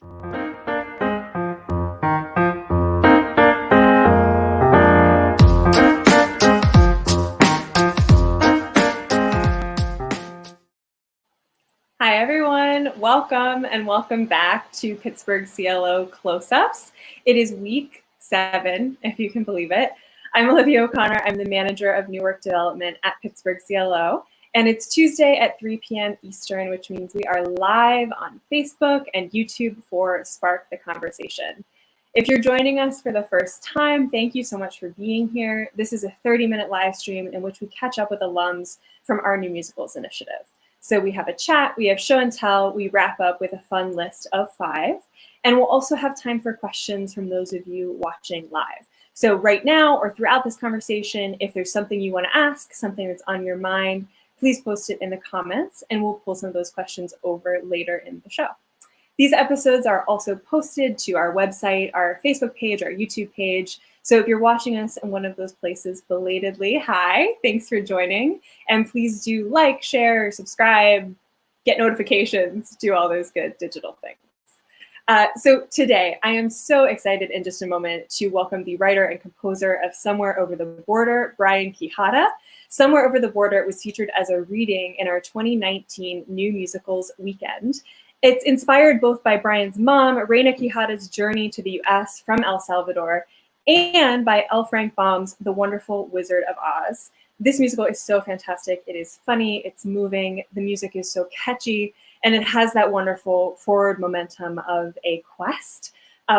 Hi, everyone. Welcome back to Pittsburgh CLO Close-Ups. It is week 7, if you can believe it. I'm Olivia O'Connor. I'm the manager of New Work Development at Pittsburgh CLO. And it's Tuesday at 3 p.m. Eastern, which means we are live on Facebook and YouTube for Spark the Conversation. If you're joining us for the first time, thank you so much for being here. This is a 30-minute live stream in which we catch up with alums from our New Musicals initiative. So we have a chat, we have show and tell, we wrap up with a fun list of 5, and we'll also have time for questions from those of you watching live. So right now or throughout this conversation, if there's something you want to ask, something that's on your mind, please post it in the comments and we'll pull some of those questions over later in the show. These episodes are also posted to our website, our Facebook page, our YouTube page. So if you're watching us in one of those places belatedly, hi, thanks for joining. And please do like, share, subscribe, get notifications, do all those good digital things. So today, I am so excited in just a moment to welcome the writer and composer of Somewhere Over the Border, Brian Quijada. Somewhere Over the Border was featured as a reading in our 2019 New Musicals weekend. It's inspired both by Brian's mom, Reina Quijada's journey to the US from El Salvador, and by L. Frank Baum's The Wonderful Wizard of Oz. This musical is so fantastic. It is funny, it's moving, the music is so catchy, and it has that wonderful forward momentum of a quest.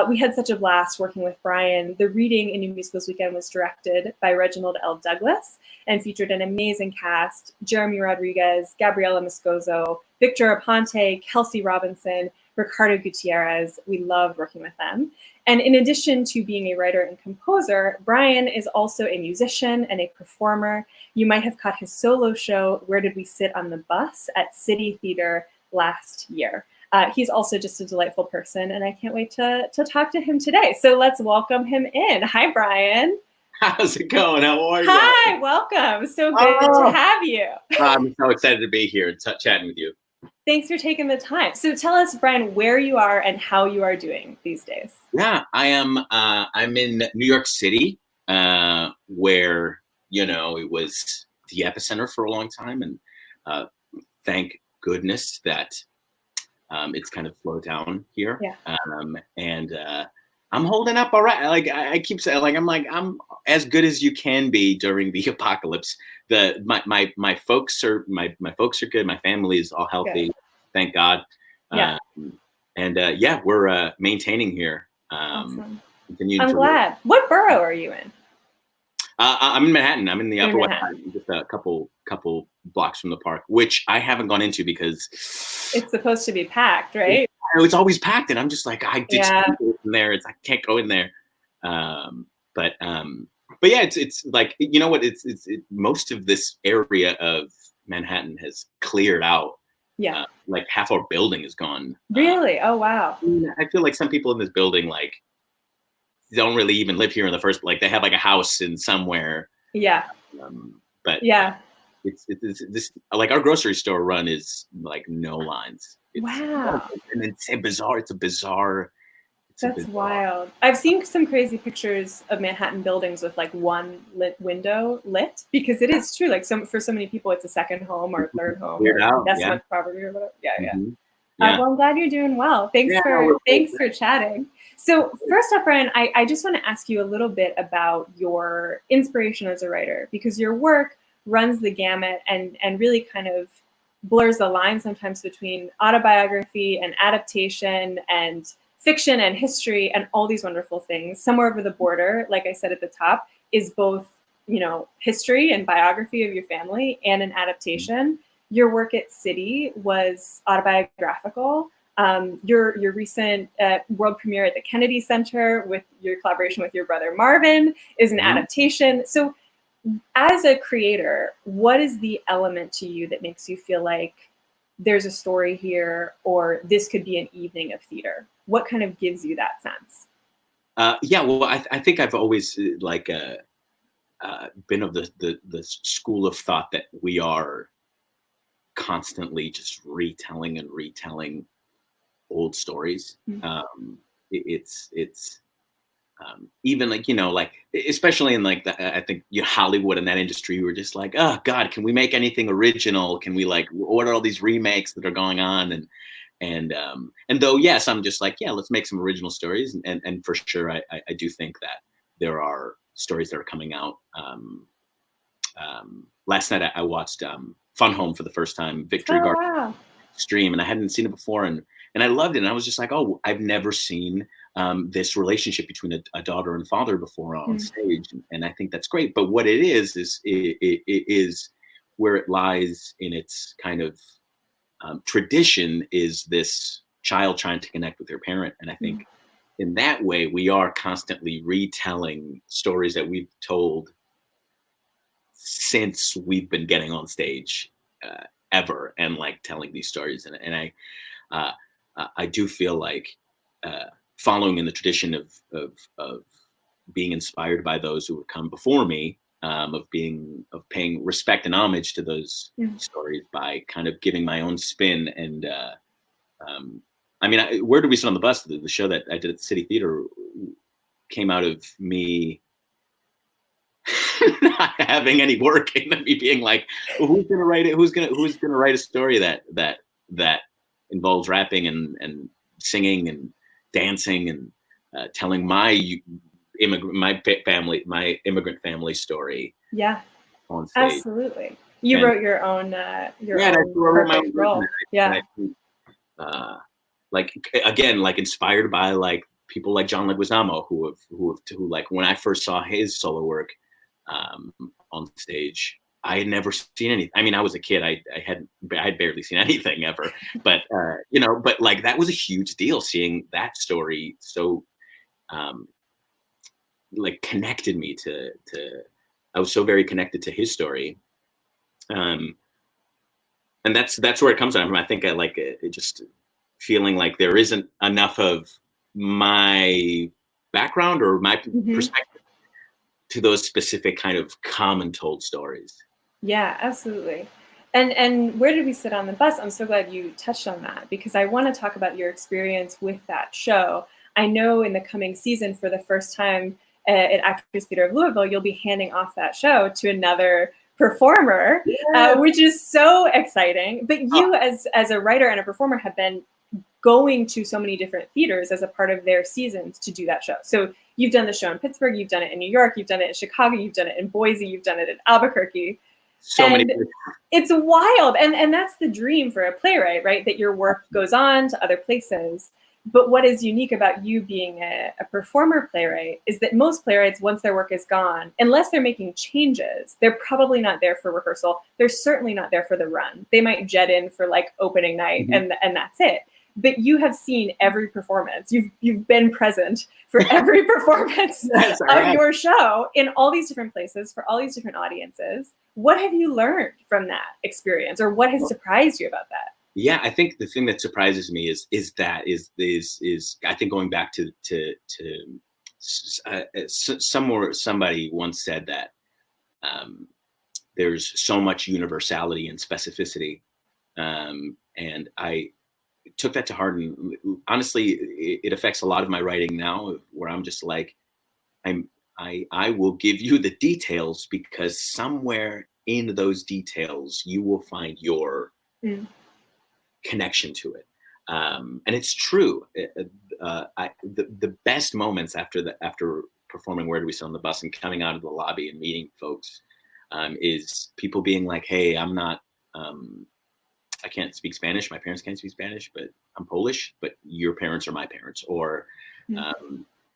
We had such a blast working with Brian. The reading in New Musicals Weekend was directed by Reginald L. Douglas and featured an amazing cast: Jeremy Rodriguez, Gabriela Moscoso, Victor Aponte, Kelsey Robinson, Ricardo Gutierrez. We loved working with them. And in addition to being a writer and composer, Brian is also a musician and a performer. You might have caught his solo show, Where Did We Sit on the Bus, at City Theater last year. He's also just a delightful person, and I can't wait to talk to him today. So let's welcome him in. Hi, Brian. How's it going? How are you? Hi, welcome. So good to have you. I'm so excited to be here and chatting with you. Thanks for taking the time. So tell us, Brian, where you are and how you are doing these days. Yeah, I am. I'm in New York City, where, it was the epicenter for a long time. And thank goodness that it's kind of slowed down here. Yeah. And I'm holding up all right. Like I keep saying, I'm as good as you can be during the apocalypse. My folks are good. My family is all healthy. Good. Thank God. Yeah. We're maintaining here. Awesome. I'm glad. What borough are you in? I'm in Manhattan. I'm in the Upper West Side, just a couple blocks from the park, which I haven't gone into because it's supposed to be packed, right? It's always packed, and I'm just like, I did something in there. I can't go in there. But yeah, it's like, you know what? It's most of this area of Manhattan has cleared out. Yeah. Like half our building is gone. Really? Oh, wow. I feel like some people in this building, like, don't really even live here in the first place. Like they have like a house in somewhere. Yeah. But yeah, it's this, like, our grocery store run is like no lines. Wow. And it's a bizarre. That's wild. I've seen some crazy pictures of Manhattan buildings with like one window lit, because it is true. Like for so many people, it's a second home or a third home, or investment property or whatever. Yeah, yeah. Mm-hmm. Yeah. Well, I'm glad you're doing well. Thanks for chatting. So first up, Brian, I just want to ask you a little bit about your inspiration as a writer, because your work runs the gamut and really kind of blurs the line sometimes between autobiography and adaptation and fiction and history and all these wonderful things. Somewhere Over the Border, like I said at the top, is both, history and biography of your family and an adaptation. Your work at City was autobiographical. Your recent world premiere at the Kennedy Center with your collaboration with your brother Marvin is an adaptation. So as a creator, what is the element to you that makes you feel like there's a story here, or this could be an evening of theater? What kind of gives you that sense? Well, I think I've always been of the school of thought that we are constantly just retelling old stories. Mm-hmm. It's even like, like especially in like I think Hollywood and that industry, we're just like, oh God, can we make anything original? Can we like, what are all these remakes that are going on? And though yes, I'm just like, yeah, let's make some original stories, and for sure, I do think that there are stories that are coming out. Last night I watched Fun Home for the first time, Victory Oh, Garden wow. stream, and I hadn't seen it before, and I loved it, and I was just like, oh, I've never seen this relationship between a daughter and father before on stage, and I think that's great. But what it is it is where it lies in its kind of tradition is this child trying to connect with their parent, and I think in that way we are constantly retelling stories that we've told since we've been getting on stage ever, and like telling these stories, and I do feel like following in the tradition of being inspired by those who have come before me, of paying respect and homage to those stories by kind of giving my own spin. And I mean, Where Did We Sit on the Bus? The show that I did at the City Theater came out of me not having any work, and me being like, well, who's gonna write it? Who's gonna write a story that involves rapping and singing and dancing and telling my immigrant family story. Yeah, on stage. Absolutely. You wrote your own perfect role. Yeah. Like again, like inspired by like people like John Leguizamo, who like when I first saw his solo work on stage, I had never seen anything. I mean, I was a kid. I had barely seen anything ever. But but like that was a huge deal. Seeing that story so like connected me to. I was so very connected to his story, and that's where it comes from. I think I like it just feeling like there isn't enough of my background or my perspective to those specific kind of common told stories. Yeah, absolutely. And Where Did We Sit on the Bus? I'm so glad you touched on that, because I want to talk about your experience with that show. I know in the coming season, for the first time at Actors Theater of Louisville, you'll be handing off that show to another performer, which is so exciting. But you, as a writer and a performer, have been going to so many different theaters as a part of their seasons to do that show. So you've done the show in Pittsburgh, you've done it in New York, you've done it in Chicago, you've done it in Boise, you've done it in Albuquerque. So many. It's wild. And that's the dream for a playwright, right? That your work goes on to other places. But what is unique about you being a performer playwright is that most playwrights, once their work is gone, unless they're making changes, they're probably not there for rehearsal. They're certainly not there for the run. They might jet in for like opening night and that's it. But you have seen every performance. You've been present for every performance of your show in all these different places for all these different audiences. What have you learned from that experience, or what has surprised you about that? Yeah, I think the thing that surprises me is I think going back to somebody once said that there's so much universality and specificity, and I took that to heart, and honestly it affects a lot of my writing now, where I'm just like, I will give you the details, because somewhere in those details you will find your connection to it, and it's true. The best moments after performing Where Did We Sit on the Bus and coming out of the lobby and meeting folks is people being like, hey, I'm not I can't speak Spanish. My parents can't speak Spanish, but I'm Polish, but your parents are my parents. Or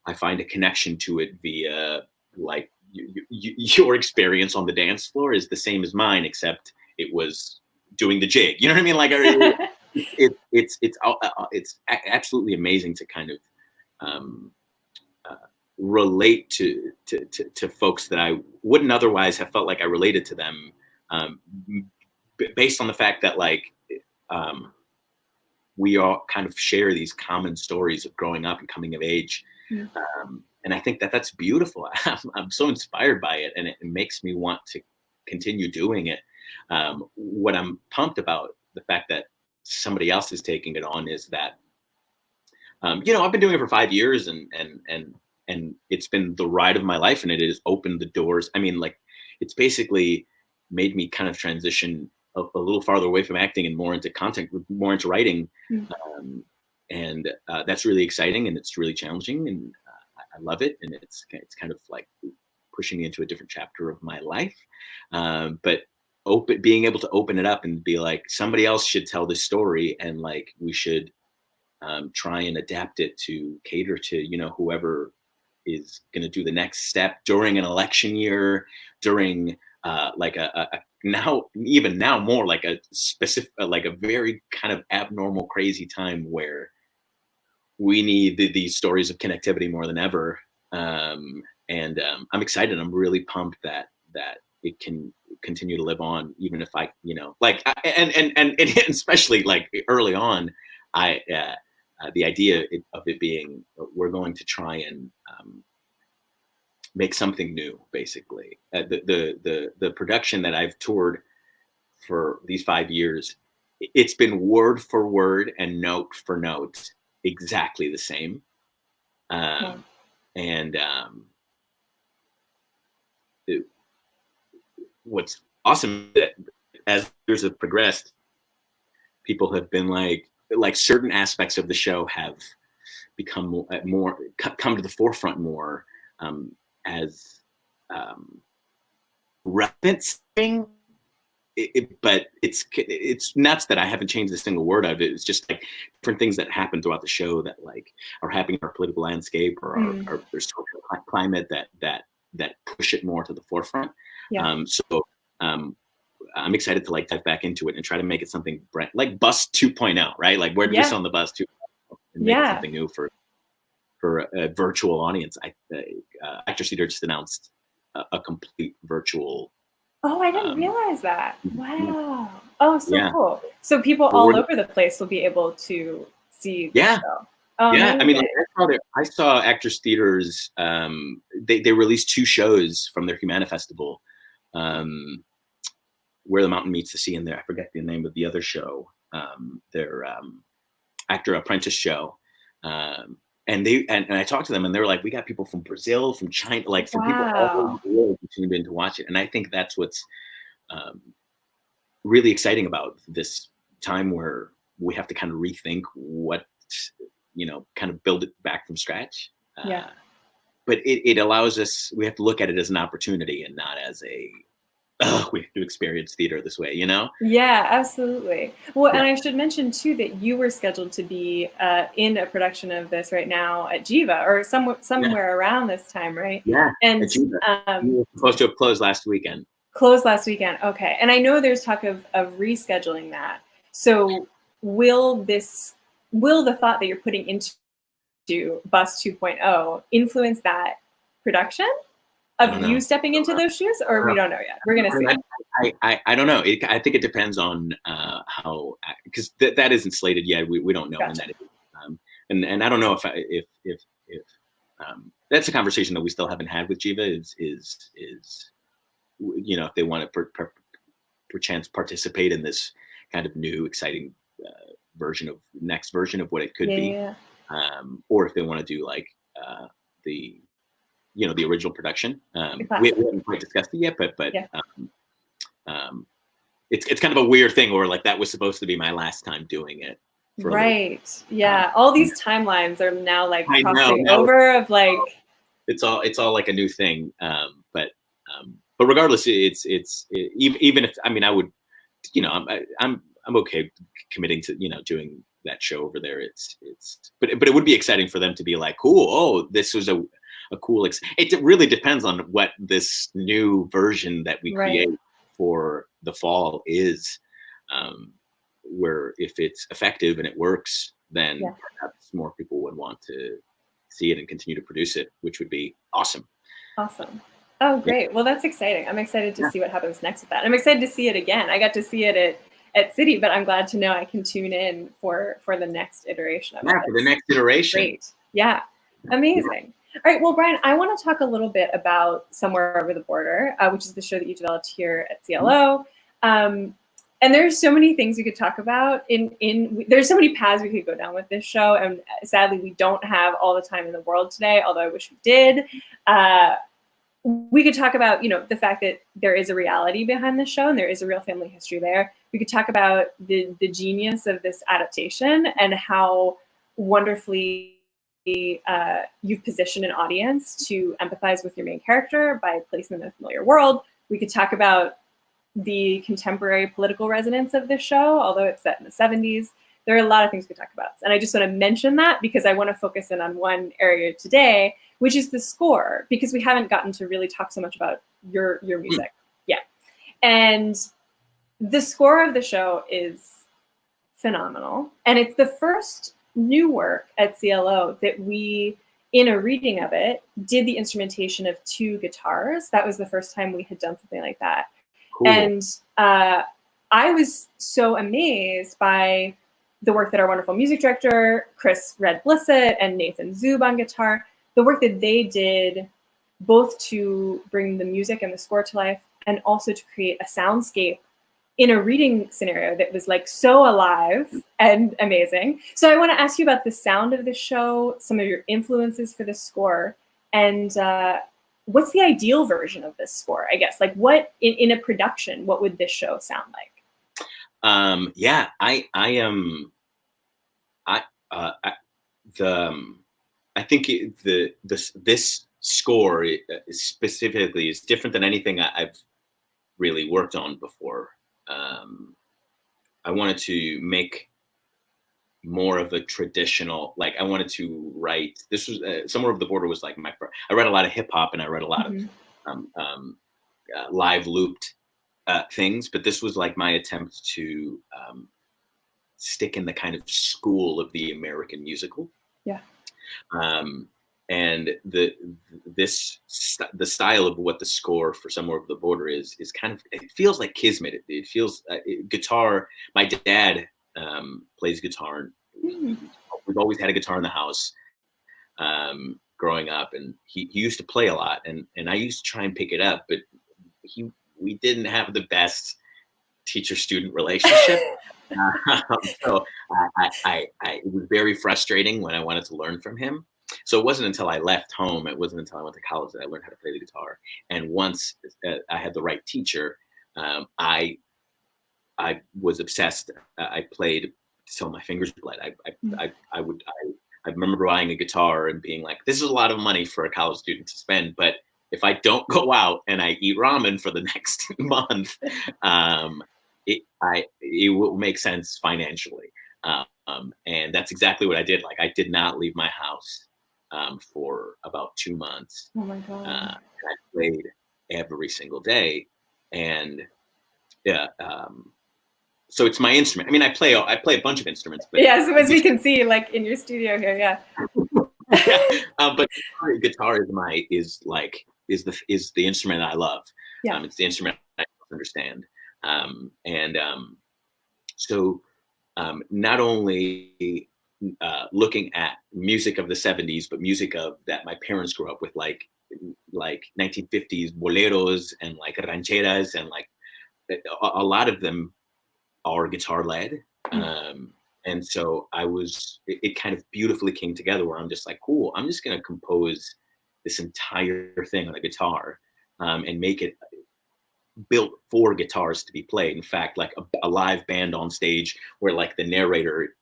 I find a connection to it via like your experience on the dance floor is the same as mine, except it was doing the jig. You know what I mean? Like it's absolutely amazing to kind of relate to folks that I wouldn't otherwise have felt like I related to them, based on the fact that like we all kind of share these common stories of growing up and coming of age. And I think that that's beautiful. I'm so inspired by it, and it makes me want to continue doing it. What I'm pumped about the fact that somebody else is taking it on is that I've been doing it for 5 years, and it's been the ride of my life, and it has opened the doors. I mean, like, it's basically made me kind of transition a little farther away from acting and more into content, more into writing. Um, and that's really exciting, and it's really challenging, and I love it. And it's kind of like pushing me into a different chapter of my life. But being able to open it up and be like, somebody else should tell this story, and like, we should try and adapt it to cater to, whoever is going to do the next step during an election year, during like now more like a specific, like a very kind of abnormal, crazy time where we need these stories of connectivity more than ever. And I'm excited. I'm really pumped that it can continue to live on, even if and especially like early on, the idea of it being, we're going to try and make something new, basically. The production that I've toured for these 5 years, it's been word for word and note for note exactly the same. And what's awesome that as years have progressed, people have been like certain aspects of the show have become more come to the forefront more as relevant thing. But it's nuts that I haven't changed a single word of it. It's just like different things that happen throughout the show that like are happening in our political landscape or our social climate that push it more to the forefront. So I'm excited to like dive back into it and try to make it something like Bus 2.0, right? Like, where did we on the Bus 2.0 and make it something new for a virtual audience. Actors Theater just announced a complete virtual. Oh, I didn't realize that. Wow. Oh, so cool. So people all over the place will be able to see the show. Yeah, I mean, like, I saw Actors Theater's. They released 2 shows from their Humana Festival, Where the Mountain Meets the Sea, and I forget the name of the other show. Their actor apprentice show, and I talked to them, and they were like, "We got people from Brazil, from China, like from people all over the world who tuned in to watch it." And I think that's what's really exciting about this time, where we have to kind of rethink what, kind of build it back from scratch. But it allows us. We have to look at it as an opportunity and not as we have to experience theater this way, Yeah, absolutely. Well, and I should mention too that you were scheduled to be in a production of this right now at Jiva, or somewhere around this time, right? Yeah. And we were supposed to have closed last weekend. Okay. And I know there's talk of rescheduling that. So will the thought that you're putting into Bus 2.0 influence that production? Of you stepping into those shoes, or we don't know yet? We're gonna see. I don't know. I think it depends on how, because that isn't slated yet. We don't know when that is, and I don't know if that's a conversation that we still haven't had with Jiva. Is if they want to perchance participate in this kind of new exciting next version of what it could be, or if they want to do like the original production. We haven't quite discussed it yet, but it's kind of a weird thing where like that was supposed to be my last time doing it. Right. All these timelines are now like crossing over of like. It's all like a new thing. But regardless, it's even if, I mean, I would, I'm okay committing to, doing that show over there. But it would be exciting for them to be like, cool. Oh, this was a cool. It really depends on what this new version that we create for the fall is. Where if it's effective and it works, then perhaps more people would want to see it and continue to produce it, which would be awesome. Awesome. Oh, great. Well, that's exciting. I'm excited to see what happens next with that. I'm excited to see it again. I got to see it at City, but I'm glad to know I can tune in for the next iteration of it. For the next iteration. Great. Yeah. Amazing. All right. Well, Brian, I want to talk a little bit about Somewhere Over the Border, which is the show that you developed here at CLO. And there's so many things we could talk about there's so many paths we could go down with this show. And sadly, we don't have all the time in the world today, although I wish we did. We could talk about, the fact that there is a reality behind the show and there is a real family history there. We could talk about the genius of this adaptation and how wonderfully you've positioned an audience to empathize with your main character by placing them in a familiar world. We could talk about the contemporary political resonance of this show, although it's set in the 70s. There are a lot of things we could talk about. And I just want to mention that because I want to focus in on one area today, which is the score, because we haven't gotten to really talk so much about your music yet. And the score of the show is phenomenal. And it's the first new work at CLO that we, in a reading of it, did the instrumentation of 2 guitars. That was the first time we had done something like that. Cool. And I was so amazed by the work that our wonderful music director, Chris Red Blissett, and Nathan Zub on guitar, the work that they did both to bring the music and the score to life and also to create a soundscape in a reading scenario that was like so alive and amazing. So I want to ask you about the sound of the show, some of your influences for the score, and what's the ideal version of this score, I guess? Like what, in a production, what would this show sound like? Yeah, I think this score specifically is different than anything I've really worked on before. I wanted to make more of a traditional, like I wanted to write, this was Somewhere Over the Border was like I read a lot of hip hop and I read a lot of live looped things, but this was like my attempt to stick in the kind of school of the American musical. Yeah. And the style of what the score for Somewhere Over the Border is kind of, it feels like kismet. It feels guitar. My dad plays guitar. We've always had a guitar in the house growing up, and he used to play a lot, and I used to try and pick it up, but we didn't have the best teacher-student relationship. So it was very frustrating when I wanted to learn from him. So it wasn't until I left home, it wasn't until I went to college that I learned how to play the guitar. And once I had the right teacher, I was obsessed. I played till my fingers bled. I remember buying a guitar and being like, this is a lot of money for a college student to spend, but if I don't go out and I eat ramen for the next month, it will make sense financially. And that's exactly what I did. Like, I did not leave my house for about 2 months. Oh my God. I played every single day. And yeah, so it's my instrument. I mean, I play a bunch of instruments. But yeah, so as we can see, like in your studio here, yeah. Yeah. But guitar is the instrument I love. Yeah. It's the instrument I understand. So not only looking at music of the 70s, but music that my parents grew up with, like 1950s boleros and like rancheras, and like a lot of them are guitar led. And so it kind of beautifully came together where I'm just like, cool, I'm just going to compose this entire thing on a guitar and make it built for guitars to be played. In fact, like a live band on stage where like the narrator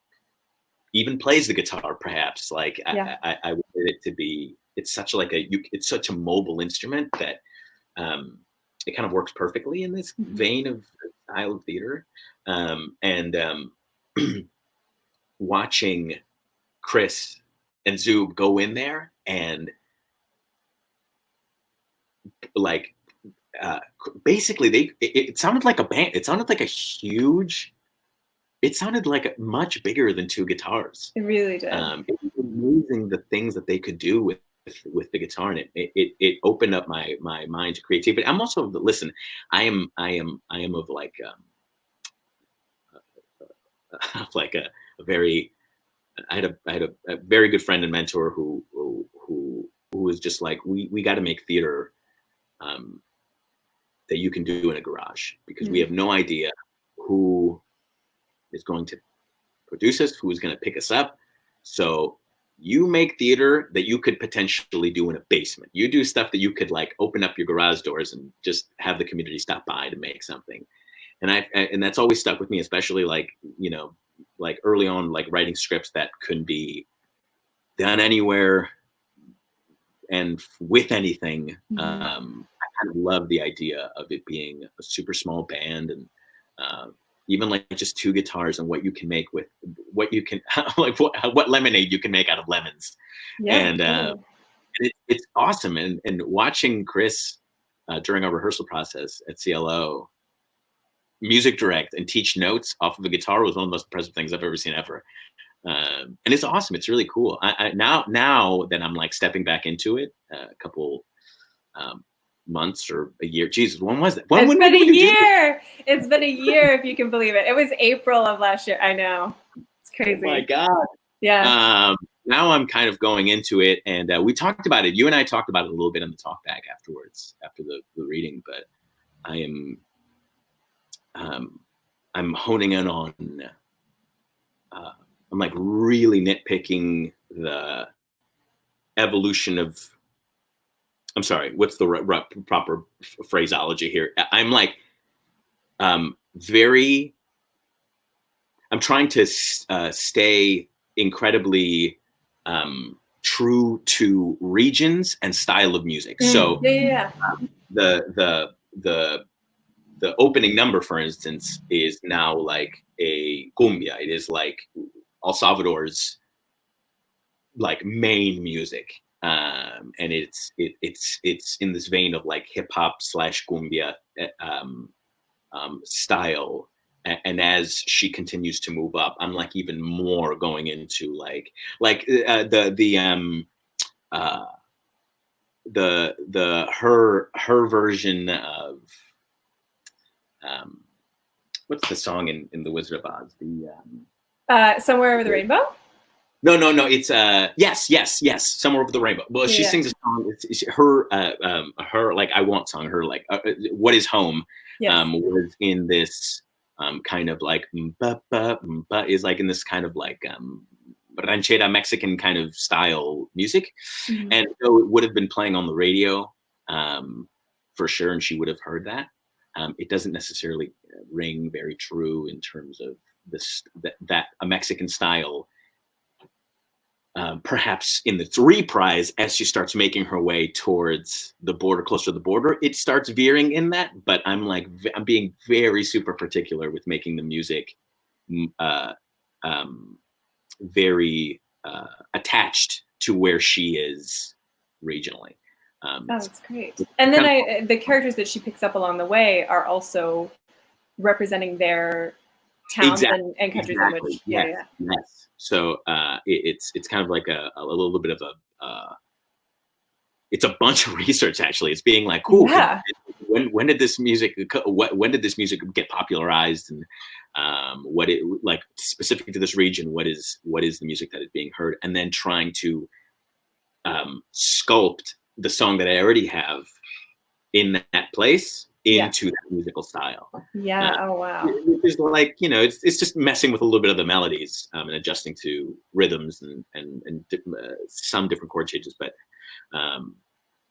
even plays the guitar, perhaps. Like yeah. I wanted it to be, it's such a mobile instrument that it kind of works perfectly in this vein of style of theater. Watching Chris and Zub go in there and like basically it sounded like a band. It sounded like much bigger than 2 guitars. It really did. It was amazing the things that they could do with the guitar, and it opened up my mind to creativity. I'm also, listen, I am of like a very, I had a very good friend and mentor who was just like, we got to make theater that you can do in a garage, because we have no idea who is going to produce us, who is going to pick us up. So you make theater that you could potentially do in a basement. You do stuff that you could like open up your garage doors and just have the community stop by to make something. And that's always stuck with me, especially like, you know, like early on, like writing scripts that couldn't be done anywhere and with anything. Mm-hmm. I kind of love the idea of it being a super small band, and even like just 2 guitars, and what you can make with what you can, like what lemonade you can make out of lemons. Yeah, And totally. it's awesome. And watching Chris during our rehearsal process at CLO music direct and teach notes off of a guitar was one of the most impressive things I've ever seen ever. And it's awesome. It's really cool. I now that I'm like stepping back into it, a couple months or a year. Jesus, when was it? It's been a year. It's been a year, if you can believe it. It was April of last year. I know. It's crazy. Oh my God. Yeah. Now I'm kind of going into it, and we talked about it. You and I talked about it a little bit in the talk back afterwards, after the reading. But I am, I'm honing in on. I'm like really nitpicking the evolution of. I'm sorry, what's the proper phraseology here? I'm like, I'm trying to stay incredibly true to regions and style of music. So the opening number, for instance, is now like a cumbia. It is like El Salvador's like main music. And it's in this vein of like hip hop / cumbia style. And as she continues to move up, I'm like even more going into her version of what's the song in The Wizard of Oz? Somewhere Over the Rainbow? No. It's yes. Somewhere Over the Rainbow. Well, she sings a song. It's her like I Want song. Her like What Is Home? Was in this kind of like is like in this kind of like ranchera Mexican kind of style music, and so it would have been playing on the radio for sure, and she would have heard that. It doesn't necessarily ring very true in terms of this that a Mexican style. Perhaps in the reprise, as she starts making her way towards the border, closer to the border, it starts veering in that. But I'm being very super particular with making the music very attached to where she is regionally. That's great. And then the characters that she picks up along the way are also representing their towns and countries in which. Yes. So it's kind of like a little bit of it's a bunch of research actually. It's being like, cool. Yeah. When did this music get popularized, and what it like specific to this region? What is the music that is being heard, and then trying to sculpt the song that I already have in that place into that musical style. Yeah. Oh wow. It's like, you know, it's just messing with a little bit of the melodies and adjusting to rhythms and some different chord changes, but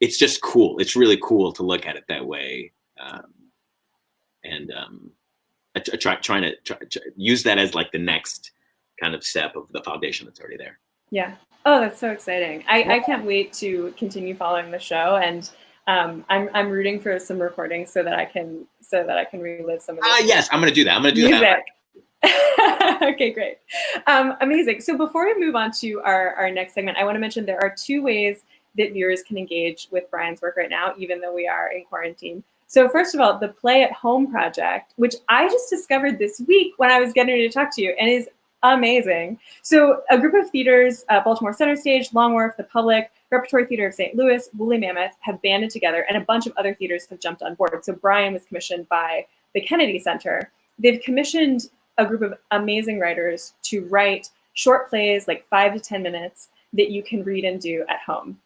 it's just cool. It's really cool to look at it that way, and I trying to use that as like the next kind of step of the foundation that's already there. Yeah. Oh, that's so exciting. I can't wait to continue following the show, and I'm rooting for some recordings so that I can relive some of this. Yes, I'm gonna do that. I'm gonna do music. Okay, great. Amazing. So before we move on to our next segment, I want to mention there are 2 ways that viewers can engage with Brian's work right now, even though we are in quarantine. So first of all, the Play at Home project, which I just discovered this week when I was getting ready to talk to you, and is amazing. So a group of theaters, Baltimore Center Stage, Long Wharf, The Public, Repertory Theater of St. Louis, Woolly Mammoth, have banded together, and a bunch of other theaters have jumped on board. So Brian was commissioned by the Kennedy Center. They've commissioned a group of amazing writers to write short plays, like 5 to 10 minutes, that you can read and do at home.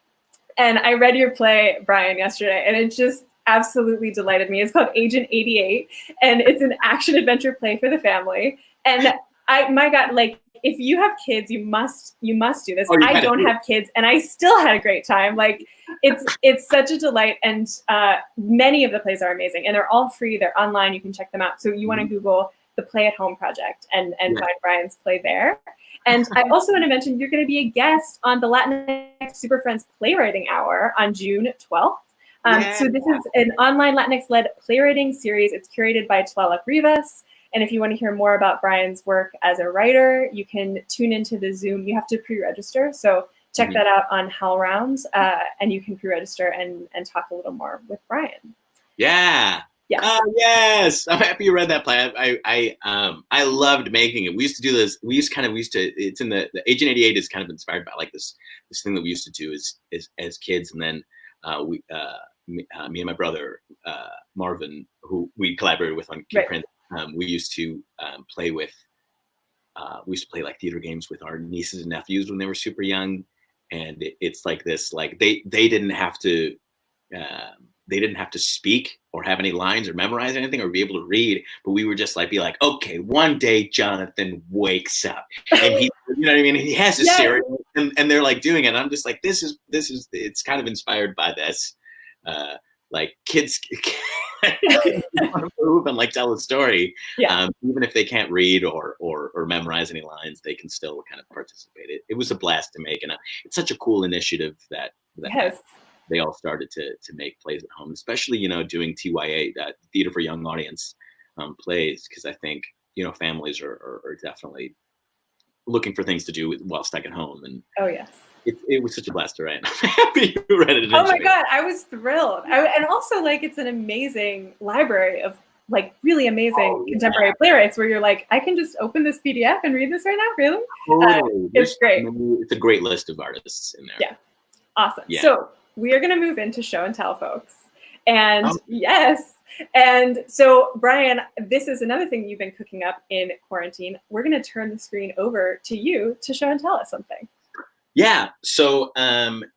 And I read your play, Brian, yesterday, and it just absolutely delighted me. It's called Agent 88, and it's an action adventure play for the family. And my God, like if you have kids, you must do this. Oh, I don't have kids, and I still had a great time. Like it's such a delight, and many of the plays are amazing, and they're all free. They're online. You can check them out. So you want to Google the Play at Home Project and find Brian's play there. And I also want to mention you're going to be a guest on the Latinx Super Friends Playwriting Hour on June 12th. So this is an online Latinx-led playwriting series. It's curated by Tlaloc Rivas. And if you want to hear more about Brian's work as a writer, you can tune into the Zoom. You have to pre-register. So check that out on HowlRound, and you can pre-register and talk a little more with Brian. Yeah. Yes. Oh, yes. I'm happy you read that play. I loved making it. We used to do this. It's in the Agent 88 is kind of inspired by like this thing that we used to do as kids. And then me and my brother, Marvin, who we collaborated with on Kid Print, we used to play like theater games with our nieces and nephews when they were super young. And it's like this, like they didn't have to speak or have any lines or memorize anything or be able to read, but we would just like be like, okay, one day Jonathan wakes up and he, you know what I mean? He has a series and they're like doing it. And I'm just like, this is, it's kind of inspired by this. Like kids want to move and like tell a story. Even if they can't read or memorize any lines, they can still kind of participate. It was a blast to make, and it's such a cool initiative that they all started to make plays at home, especially doing TYA, that Theater for Young Audience plays, because I think families are definitely looking for things to do while stuck at home. And it was such a blast to write. I'm happy you read it. Oh my God, I was thrilled. And also, like, it's an amazing library of like really amazing contemporary playwrights where you're like, I can just open this PDF and read this right now. Really? Totally. It's great. It's a great list of artists in there. Yeah. Awesome. Yeah. So we are going to move into show and tell, folks. And and so Brian, this is another thing you've been cooking up in quarantine. We're going to turn the screen over to you to show and tell us something. Yeah. So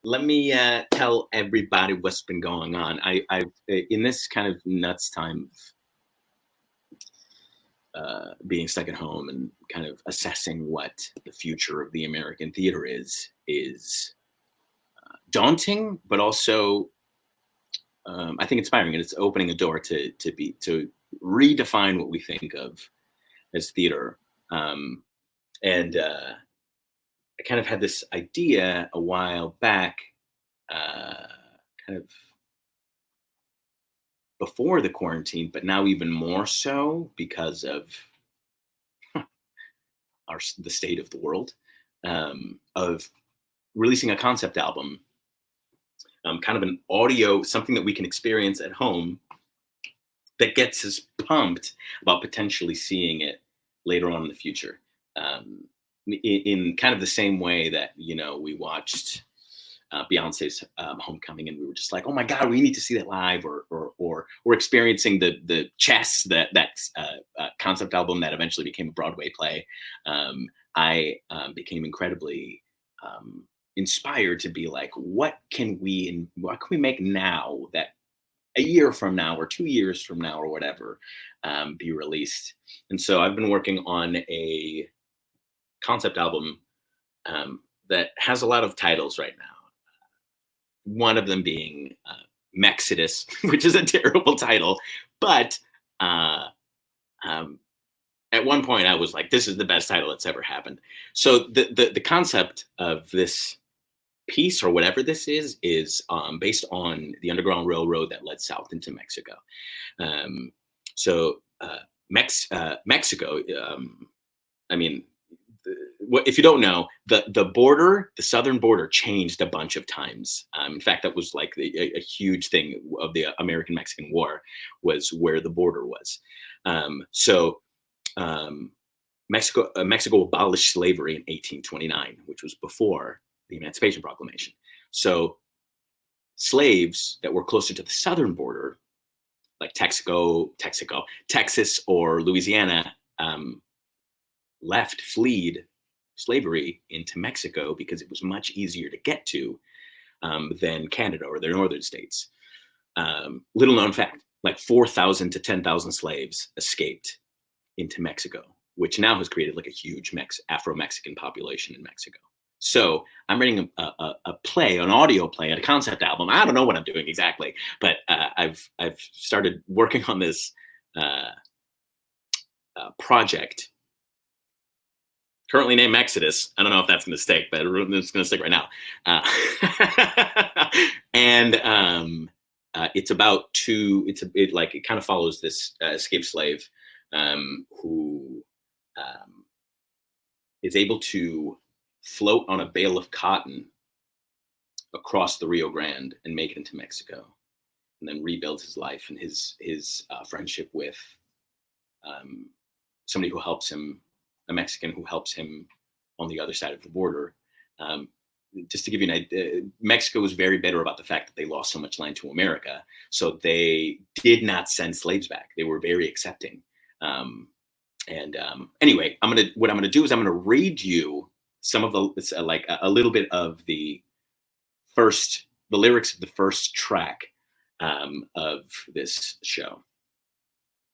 let me tell everybody what's been going on. I've in this kind of nuts time of being stuck at home and kind of assessing what the future of the American theater is daunting, but also I think inspiring, and it's opening a door to redefine what we think of as theater. I kind of had this idea a while back, kind of before the quarantine, but now even more so because of the state of the world, of releasing a concept album, kind of an audio, something that we can experience at home that gets us pumped about potentially seeing it later on in the future. In kind of the same way that, we watched Beyonce's Homecoming, and we were just like, oh my God, we need to see that live, or we're experiencing the Chess, that concept album that eventually became a Broadway play. I became incredibly inspired to be like, what can we make now that a year from now or 2 years from now or whatever be released? And so I've been working on a concept album that has a lot of titles right now. One of them being Mexodus, which is a terrible title, but at one point I was like, this is the best title that's ever happened. So the concept of this piece, or whatever this is based on the Underground Railroad that led south into Mexico. Mexico, I mean, if you don't know, the southern border changed a bunch of times. In fact, that was like a huge thing of the American-Mexican War, was where the border was. Mexico abolished slavery in 1829, which was before the Emancipation Proclamation. So slaves that were closer to the southern border, like Texas or Louisiana, fled slavery into Mexico because it was much easier to get to than Canada or the northern states. Little known fact, like 4,000 to 10,000 slaves escaped into Mexico, which now has created like a huge Afro-Mexican population in Mexico. So I'm writing a play, an audio play, a concept album. I don't know what I'm doing exactly, but I've started working on this project, currently named Exodus. I don't know if that's going to stick, but it's going to stick right now. And it's about it kind of follows this escaped slave who is able to float on a bale of cotton across the Rio Grande and make it into Mexico, and then rebuilds his life and his friendship with somebody who helps him, a Mexican who helps him on the other side of the border. Just to give you an idea, Mexico was very bitter about the fact that they lost so much land to America, so they did not send slaves back. They were very accepting. Anyway, what I'm gonna do is I'm gonna read you some of the like a little bit of the lyrics of the first track of this show.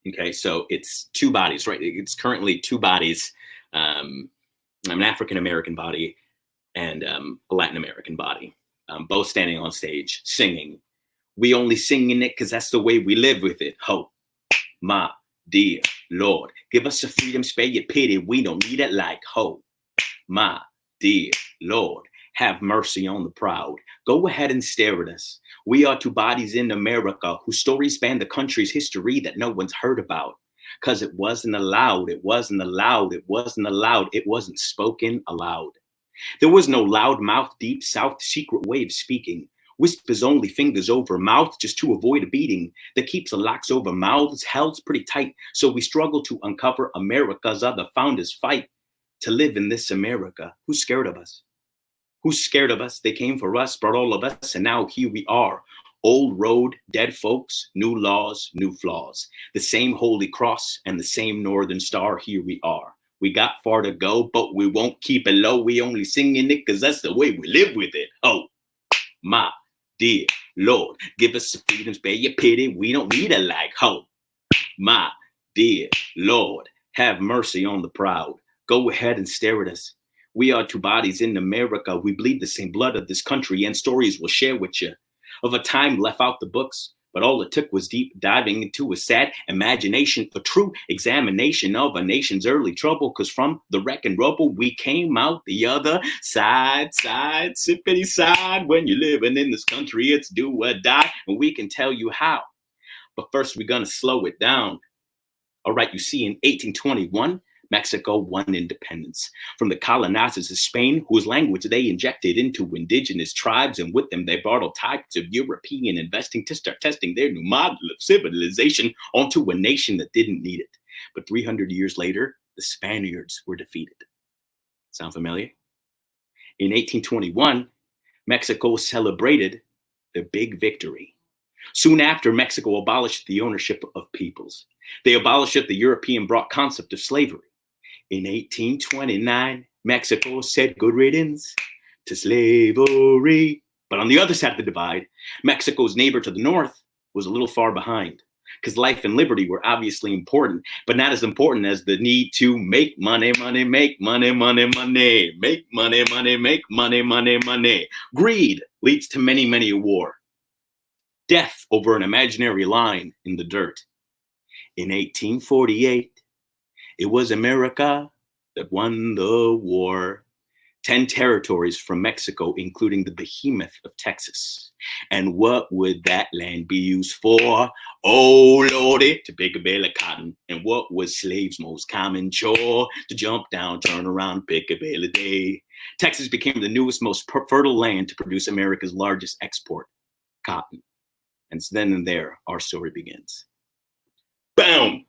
Okay, so it's two bodies, right? It's currently two bodies, an African American body and a Latin American body, both standing on stage singing. We only singing it because that's the way we live with it. Ho, my dear Lord, give us a freedom, spare your pity. We don't need it like ho, my dear Lord, have mercy on the proud. Go ahead and stare at us. We are two bodies in America whose stories span the country's history that no one's heard about. Cause it wasn't allowed, it wasn't allowed, it wasn't allowed, it wasn't spoken aloud. There was no loud mouth, deep south, secret way of speaking. Whispers only, fingers over mouth just to avoid a beating that keeps the locks over mouths held pretty tight. So we struggle to uncover America's other founders fight to live in this America. Who's scared of us? Who's scared of us? They came for us, brought all of us, and now here we are. Old road, dead folks, new laws, new flaws. The same Holy Cross and the same Northern Star, here we are. We got far to go, but we won't keep it low. We only singing it because that's the way we live with it. Oh, my dear Lord, give us the freedom, spare your pity. We don't need it like ho. My dear Lord, have mercy on the proud. Go ahead and stare at us. We are two bodies in America. We bleed the same blood of this country, and stories we'll share with you of a time left out the books. But all it took was deep diving into a sad imagination, a true examination of a nation's early trouble. Cause from the wreck and rubble, we came out the other side, sippity side. When you're living in this country, it's do or die. And we can tell you how. But first, we're gonna slow it down. All right, you see, in 1821, Mexico won independence from the colonizers of Spain, whose language they injected into indigenous tribes, and with them they brought all types of European investing to start testing their new model of civilization onto a nation that didn't need it. But 300 years later, the Spaniards were defeated. Sound familiar? In 1821, Mexico celebrated the big victory. Soon after, Mexico abolished the ownership of peoples. They abolished the European-brought concept of slavery. In 1829, Mexico said good riddance to slavery. But on the other side of the divide, Mexico's neighbor to the north was a little far behind, because life and liberty were obviously important, but not as important as the need to make money, make money, make money, make money. Greed leads to many a war. Death over an imaginary line in the dirt. In 1848, it was America that won the war. 10 territories from Mexico, including the behemoth of Texas. And what would that land be used for? Oh, Lordy, to pick a bale of cotton. And what was slaves' most common chore? To jump down, turn around, pick a bale a day. Texas became the newest, most fertile land to produce America's largest export, cotton. And so then and there, our story begins. Boom!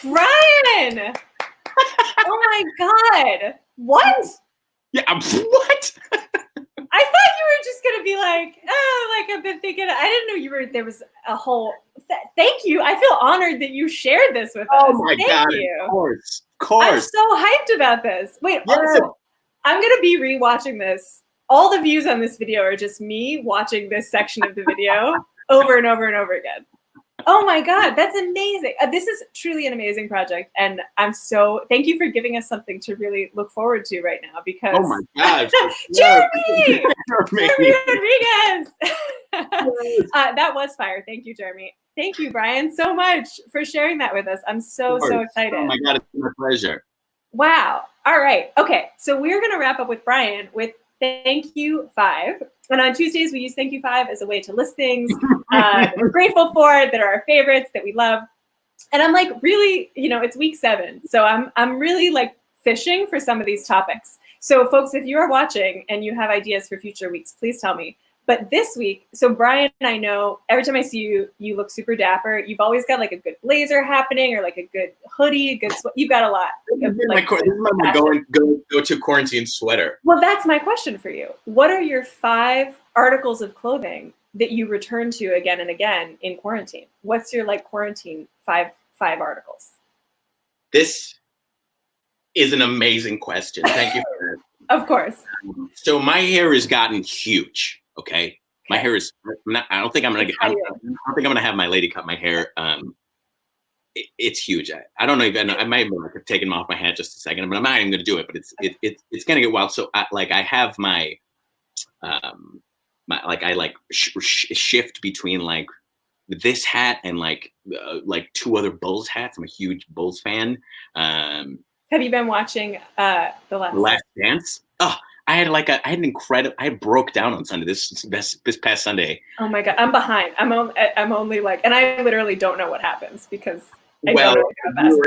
Ryan! Oh my God. What? Yeah, what? I thought you were just going to be like, oh, like I've been thinking. I didn't know there was a whole, thank you. I feel honored that you shared this with us. Oh my God, Thank you. Of course. I'm so hyped about this. Wait, yes. also, I'm going to be rewatching this all the views on this video are just me watching this section of the video over and over and over again. Oh my God, that's amazing. This is truly an amazing project. And thank you for giving us something to really look forward to right now because. Oh my God. Jeremy! Jeremy Rodriguez! That was fire. Thank you, Jeremy. Thank you, Brian, so much for sharing that with us. I'm so excited. Oh my God, it's my pleasure. Wow. All right. Okay. So we're going to wrap up with Brian with Thank You 5. And on Tuesdays, we use Thank You 5 as a way to list things that we're grateful for, that are our favorites, that we love. And I'm like, really, it's week 7. So I'm really like fishing for some of these topics. So folks, if you are watching and you have ideas for future weeks, please tell me. But this week, so Brian, I know every time I see you, you look super dapper. You've always got like a good blazer happening or like a good hoodie, you've got a lot. This is my go-to quarantine sweater. Well, that's my question for you. What are your 5 articles of clothing that you return to again and again in quarantine? What's your like quarantine five articles? This is an amazing question. Thank you for that. Of course. So my hair has gotten huge. Okay, my hair is. I don't think I'm gonna have my lady cut my hair. It's huge. I don't know even. I might have taken them off my head just a second, but I'm not even gonna do it. But it's gonna get wild. So I have my shift between like this hat and like 2 other Bulls hats. I'm a huge Bulls fan. Have you been watching The Last Dance? Oh. I broke down on Sunday, this past Sunday. Oh my God, I'm behind. I'm only like, and I literally don't know what happens because I don't know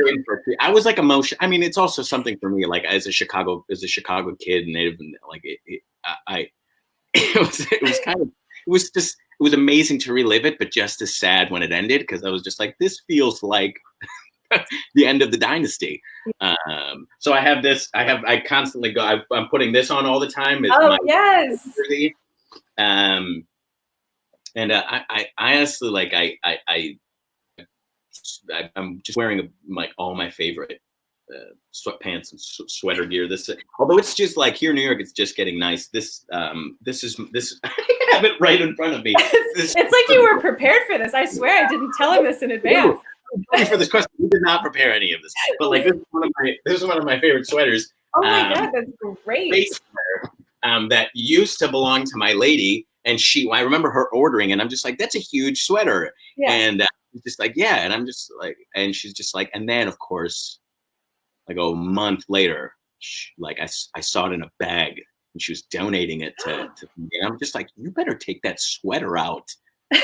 I was like emotional. I mean, it's also something for me, like as a Chicago kid, native, and like it was amazing to relive it, but just as sad when it ended because I was just like, this feels like the end of the dynasty. So I have this. I constantly go. I'm putting this on all the time. Yes. Jersey. And I honestly like I'm just wearing like all my favorite sweatpants and sweater gear. Although it's just like here in New York, it's just getting nice. This I have it right in front of me. It's like you were prepared for this. I swear I didn't tell him this in advance. For this question, we did not prepare any of this, but like this is one of my favorite sweaters. Oh my God, that's great! Sweater, that used to belong to my lady, and I remember her ordering, and I'm just like, that's a huge sweater, and just like, yeah, and I'm just like, and she's just like, and then of course, like a month later, I saw it in a bag, and she was donating it to me, and I'm just like, you better take that sweater out of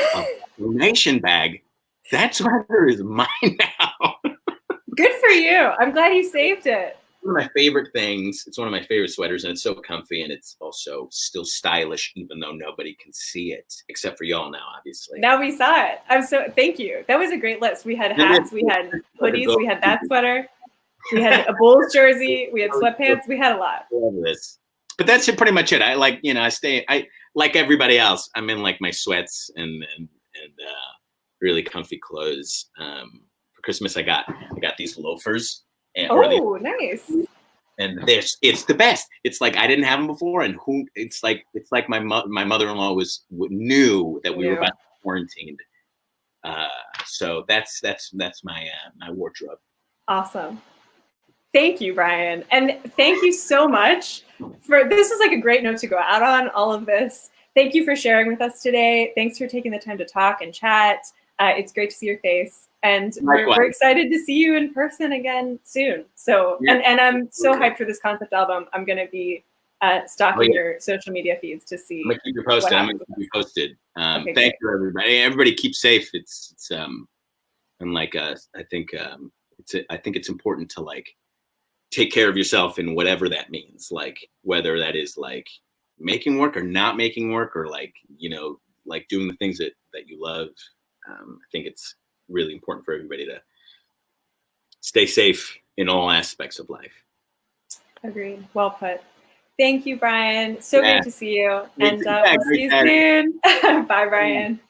the donation bag. That sweater is mine now. Good for you. I'm glad you saved it. One of my favorite things. It's one of my favorite sweaters, and it's so comfy, and it's also still stylish, even though nobody can see it, except for y'all now, obviously. Now we saw it. Thank you. That was a great list. We had hats, we had hoodies, we had that sweater, we had a Bulls jersey, we had sweatpants, we had a lot. I love this. But that's pretty much it. I like everybody else. I'm in like my sweats and really comfy clothes. For Christmas, I got these loafers. Nice. And it's the best. It's like I didn't have them before, and it's like my mother-in-law knew that we were about to be quarantined. So that's my wardrobe. Awesome. Thank you, Brian, and thank you so much this is like a great note to go out on. All of this. Thank you for sharing with us today. Thanks for taking the time to talk and chat. It's great to see your face, and we're excited to see you in person again soon. So, and I'm so hyped for this concept album. I'm going to be stalking your social media feeds to see. I'm going to keep you posted. Okay, thank you, everybody. Everybody keep safe. It's and like I think it's important to like take care of yourself in whatever that means. Like whether that is like making work or not making work, or like like doing the things that you love. I think it's really important for everybody to stay safe in all aspects of life. Agreed. Well put. Thank you, Brian. So great to see you. And we'll see you soon. Bye, Brian.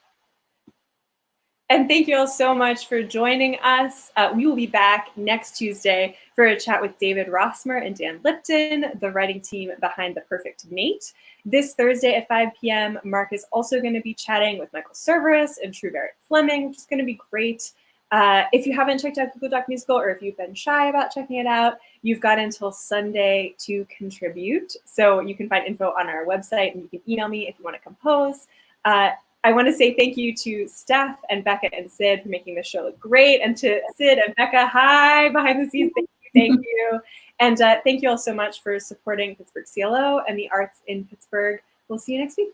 And thank you all so much for joining us. We will be back next Tuesday for a chat with David Rossmer and Dan Lipton, the writing team behind The Perfect Mate. This Thursday at 5 p.m., Mark is also going to be chatting with Michael Cerveris and True Barrett Fleming, which is going to be great. If you haven't checked out Google Doc Musical, or if you've been shy about checking it out, you've got until Sunday to contribute. So you can find info on our website, and you can email me if you want to compose. I want to say thank you to Steph and Becca and Sid for making the show look great, and to Sid and Becca, hi, behind the scenes, thank you. And thank you all so much for supporting Pittsburgh CLO and the arts in Pittsburgh. We'll see you next week.